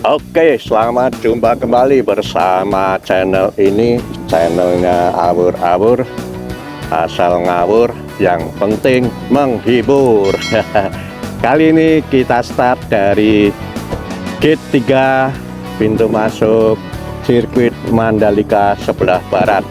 Oke, selamat jumpa kembali bersama channel ini, channelnya Awur-Awur, asal ngawur, yang penting menghibur. Kali ini kita start dari gate 3, pintu masuk sirkuit Mandalika sebelah barat.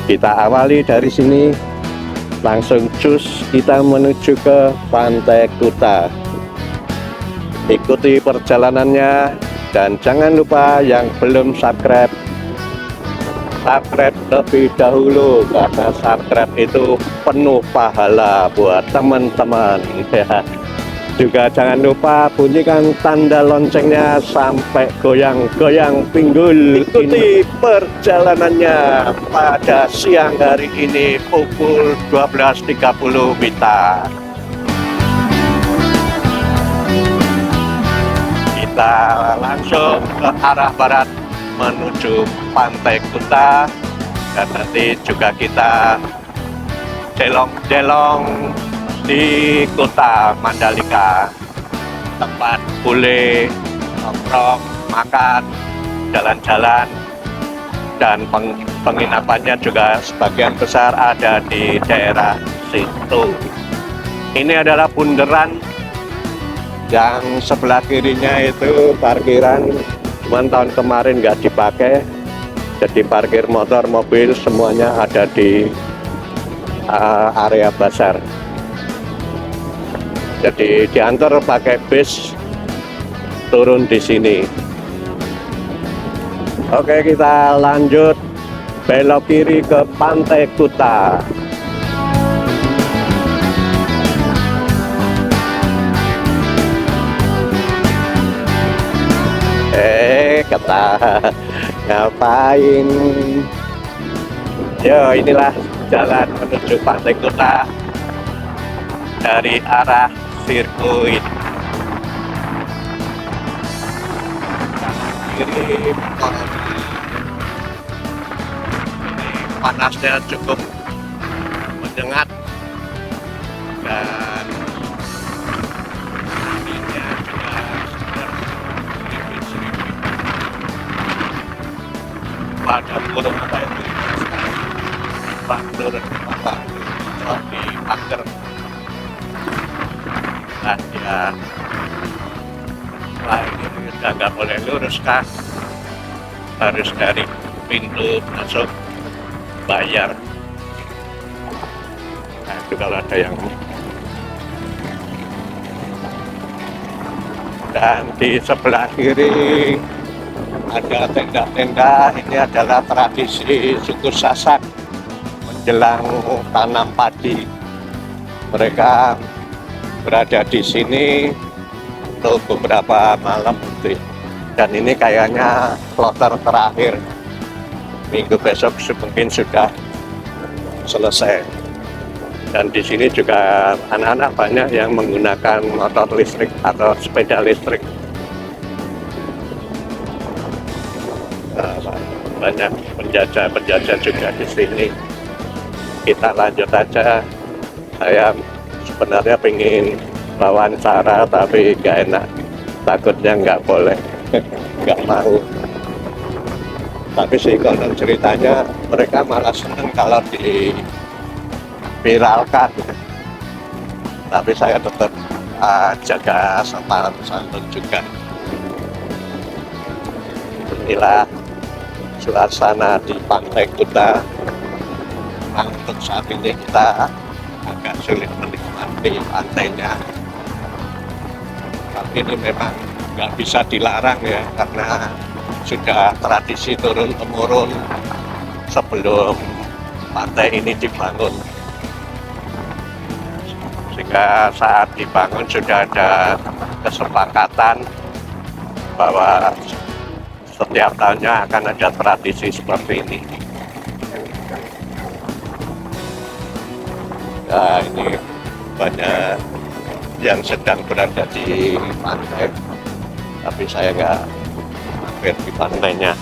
Kita awali dari sini, langsung cus kita menuju ke Pantai Kuta. Ikuti perjalanannya dan jangan lupa yang belum subscribe lebih dahulu, karena subscribe itu penuh pahala buat teman-teman. Juga jangan lupa bunyikan tanda loncengnya sampai goyang-goyang pinggul. Ikuti perjalanannya pada siang hari ini pukul 12.30 WITA. Kita langsung ke arah barat menuju Pantai Kuta, dan nanti juga kita jelong-jelong di Kota Mandalika, tempat boleh nongkrong, makan, jalan-jalan, dan penginapannya juga sebagian besar ada di daerah situ. Ini adalah bundaran. Yang sebelah kirinya itu parkiran, cuman tahun kemarin nggak dipakai, jadi parkir motor, mobil semuanya ada di area pasar. Jadi diantar pakai bis, turun di sini. Oke, kita lanjut belok kiri ke Pantai Kuta. Kata ngapain? Yo, inilah jalan menuju Pantai Kuta dari arah sirkuit. Kiri panasnya cukup menyengat dan anginnya juga pada burung apa itu bakter apa di pagar. Nah ya, wah ini udah nggak boleh lurus kan, harus dari pintu masuk bayar. Nah itu kalau ada yang, dan di sebelah kiri ada tenda-tenda. Ini adalah tradisi suku Sasak menjelang tanam padi. Mereka berada di sini untuk beberapa malam, dan ini kayaknya kloter terakhir. Minggu besok mungkin sudah selesai. Dan di sini juga anak-anak banyak yang menggunakan motor listrik atau sepeda listrik. Banyak penjajah juga di sini. Kita lanjut aja. Saya sebenarnya pengen wawancara tapi gak enak, takutnya nggak boleh, nggak mau. Tapi sih konon ceritanya mereka malah senang kalau diviralkan. Tapi saya tetap jaga sopan santun juga. Inilah suasana di Pantai Kuta. Nah, untuk saat ini kita agak sulit menikmati pantainya, tapi ini memang nggak bisa dilarang ya, karena sudah tradisi turun-temurun sebelum pantai ini dibangun. Sehingga saat dibangun sudah ada kesepakatan bahwa setiap tahunnya akan ada tradisi seperti ini. Nah, ini banyak yang sedang berada di pantai, tapi saya nggak mampir di pantainya.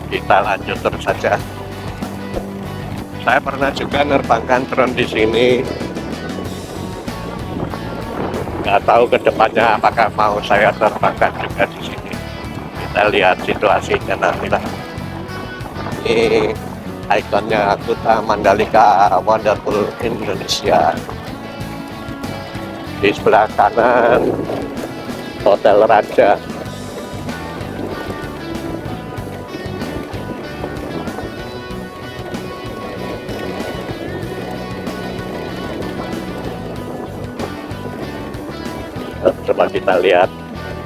Kita lanjut terus saja. Saya pernah juga nerbangkan drone di sini. nggak tahu kedepannya apakah mau saya terbangkan juga di sini. Kita lihat situasinya nanti lah. Ini ikonnya Kuta Mandalika Wonderful Indonesia. Di sebelah kanan Hotel Raja. Coba kita lihat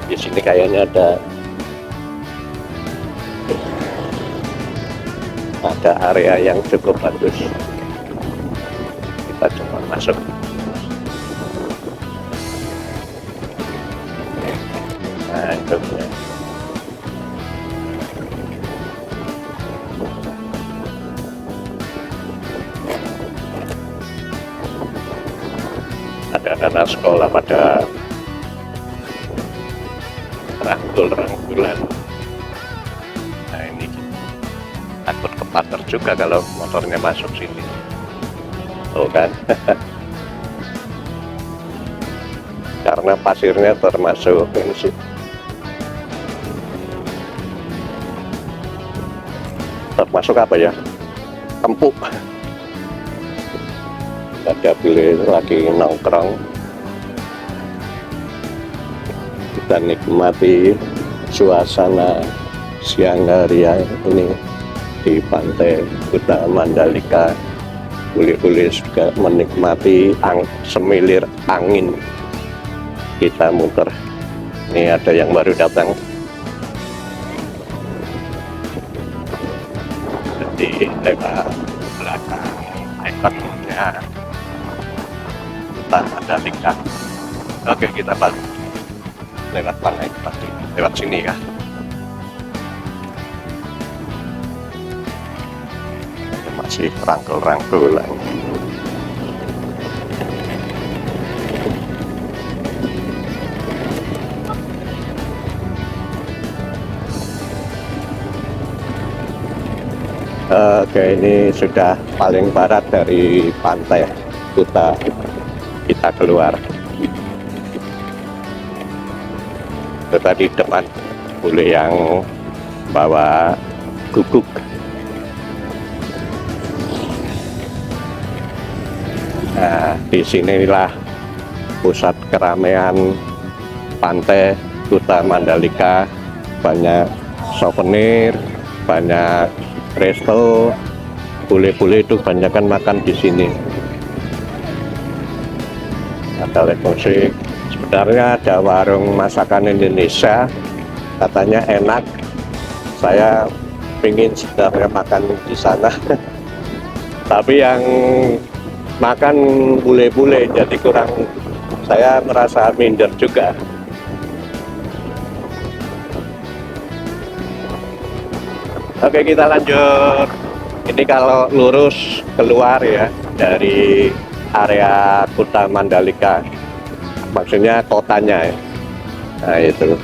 di sini kayaknya ada area yang cukup bagus. Kita coba masuk. Nah, itu ya. Ada anak sekolah pada rangkul-rangkulan. Nah, ini takut kepater juga kalau motornya masuk sini. Oh kan? Karena pasirnya termasuk ini sih. Termasuk apa ya? Empuk. Ada pilih lagi nongkrong. Kita nikmati suasana siang hari ini di pantai Kuta Mandalika. Boleh-boleh juga menikmati semilir angin. Kita muter. Ini ada yang baru datang. Jadi lewat belakang ikonnya Kuta Mandalika. Oke, kita balik. Lewat mana itu pasti? Lewat sini ya. Masih rangkul-rangkulan. Oke, ini sudah paling barat dari pantai Kuta. Kita keluar. Itu tadi depan boleh yang bawa guguk. Nah, di sinilah pusat keramaian pantai Kuta Mandalika. Banyak souvenir, banyak resto, boleh-boleh itu banyakan makan di sini. Ada live musik. Sebenarnya ada warung masakan Indonesia, katanya enak. Saya ingin sebenarnya makan di sana, tapi yang makan bule-bule, jadi kurang. Saya merasa minder juga. Oke, kita lanjut. Ini kalau lurus keluar ya dari area Kuta Mandalika. Maksudnya kotanya ya. Nah itu,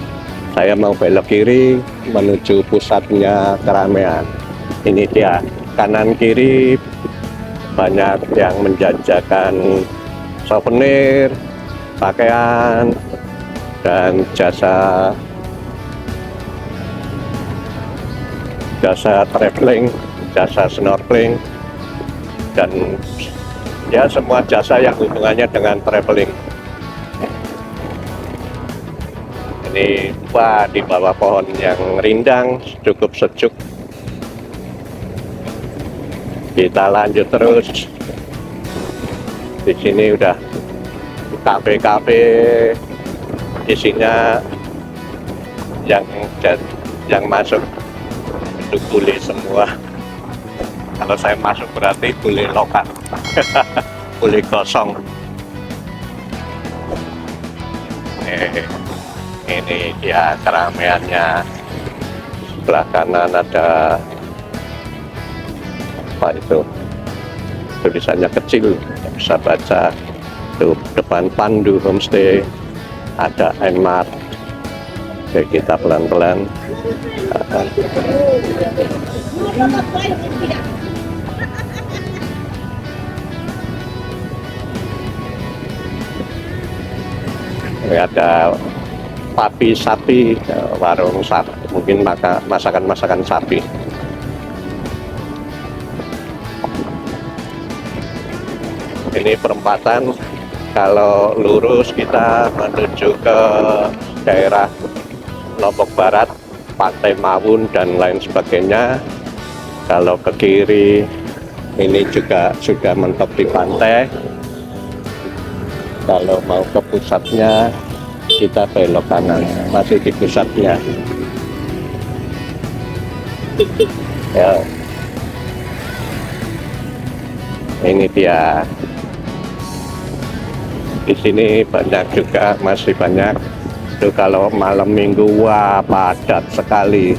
saya mau belok kiri menuju pusatnya keramaian. Ini dia, kanan kiri banyak yang menjajakan souvenir, pakaian, dan jasa traveling, jasa snorkeling, dan ya semua jasa yang hubungannya dengan traveling. Ini wah, di bawah pohon yang rindang, cukup sejuk. Kita lanjut terus. Di sini udah kafe-kafe, isinya yang masuk itu bule semua. Kalau saya masuk berarti bule lokal, bule kosong. Ini dia keramaiannya. Sebelah kanan ada apa itu? Tulisannya kecil, bisa baca. Tuh depan Pandu Homestay, ada Enmart. Oke, kita pelan-pelan. ada papi sapi, warung sapi, mungkin masakan sapi. Ini perempatan, kalau lurus kita menuju ke daerah Lombok Barat, Pantai Mawun dan lain sebagainya. Kalau ke kiri ini juga sudah mentok di pantai. Kalau mau ke pusatnya kita belok kanan, masih di pusatnya. Ya, ini dia. Di sini banyak juga, masih banyak. Itu kalau malam minggu, wah padat sekali.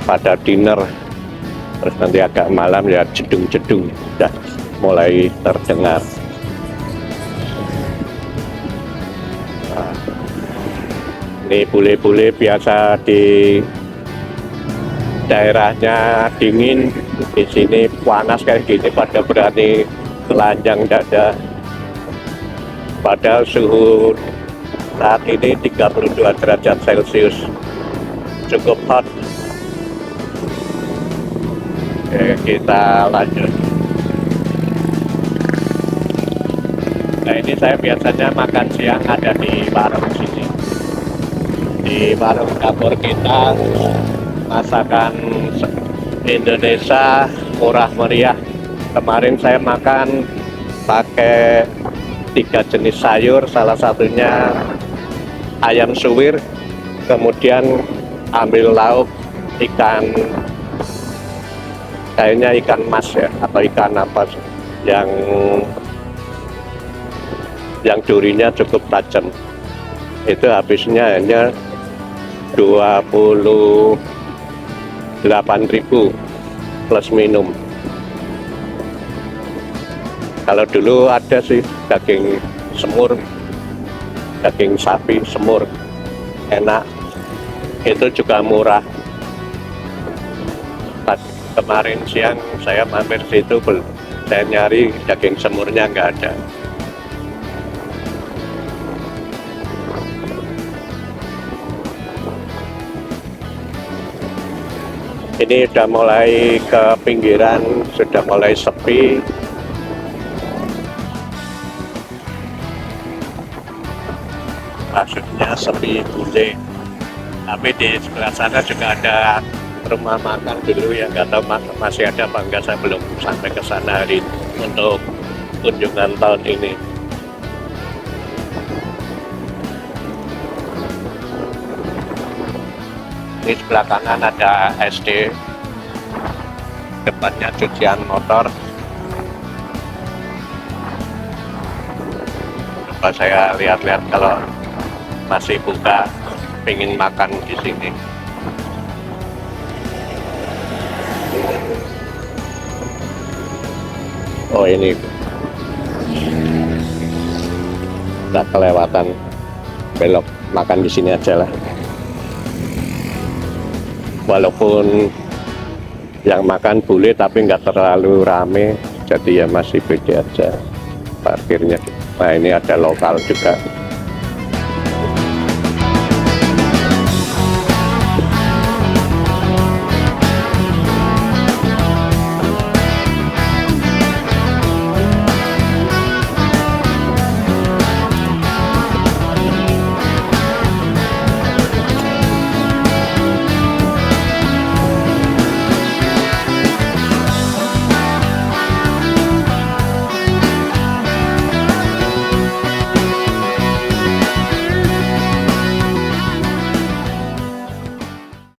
Pada dinner, terus nanti agak malam ya jedung-jedung sudah mulai terdengar. Nah, ini bule-bule biasa di daerahnya dingin, di sini panas kayak gini pada berani telanjang dada. Padahal suhu saat ini 32 derajat Celcius, cukup hot. Oke, kita lanjut. Nah, ini saya biasanya makan siang ada di warung sini. Di warung dapur kita, masakan Indonesia murah meriah. Kemarin saya makan pakai 3 jenis sayur, salah satunya ayam suwir, kemudian ambil lauk ikan, kayaknya ikan mas ya, atau ikan apa yang durinya cukup tajam. Itu habisnya hanya 28.000 plus minum. Kalau dulu ada sih daging semur, daging sapi semur, enak, itu juga murah. Kemarin siang saya mampir situ, saya nyari daging semurnya nggak ada. Ini udah mulai ke pinggiran, sudah mulai sepi. Maksudnya sepi bule. Tapi di sebelah sana juga ada rumah makan dulu yang nggak tahu masih ada apa enggak, saya belum sampai ke sana hari untuk kunjungan tahun ini. Di sebelah kanan ada SD, depannya cucian motor. Coba saya lihat-lihat kalau masih buka, pengen makan di sini. Oh ini nggak kelewatan, belok makan di sini aja lah. Walaupun yang makan bule tapi nggak terlalu rame, jadi ya masih beda aja parkirnya. Nah ini ada lokal juga.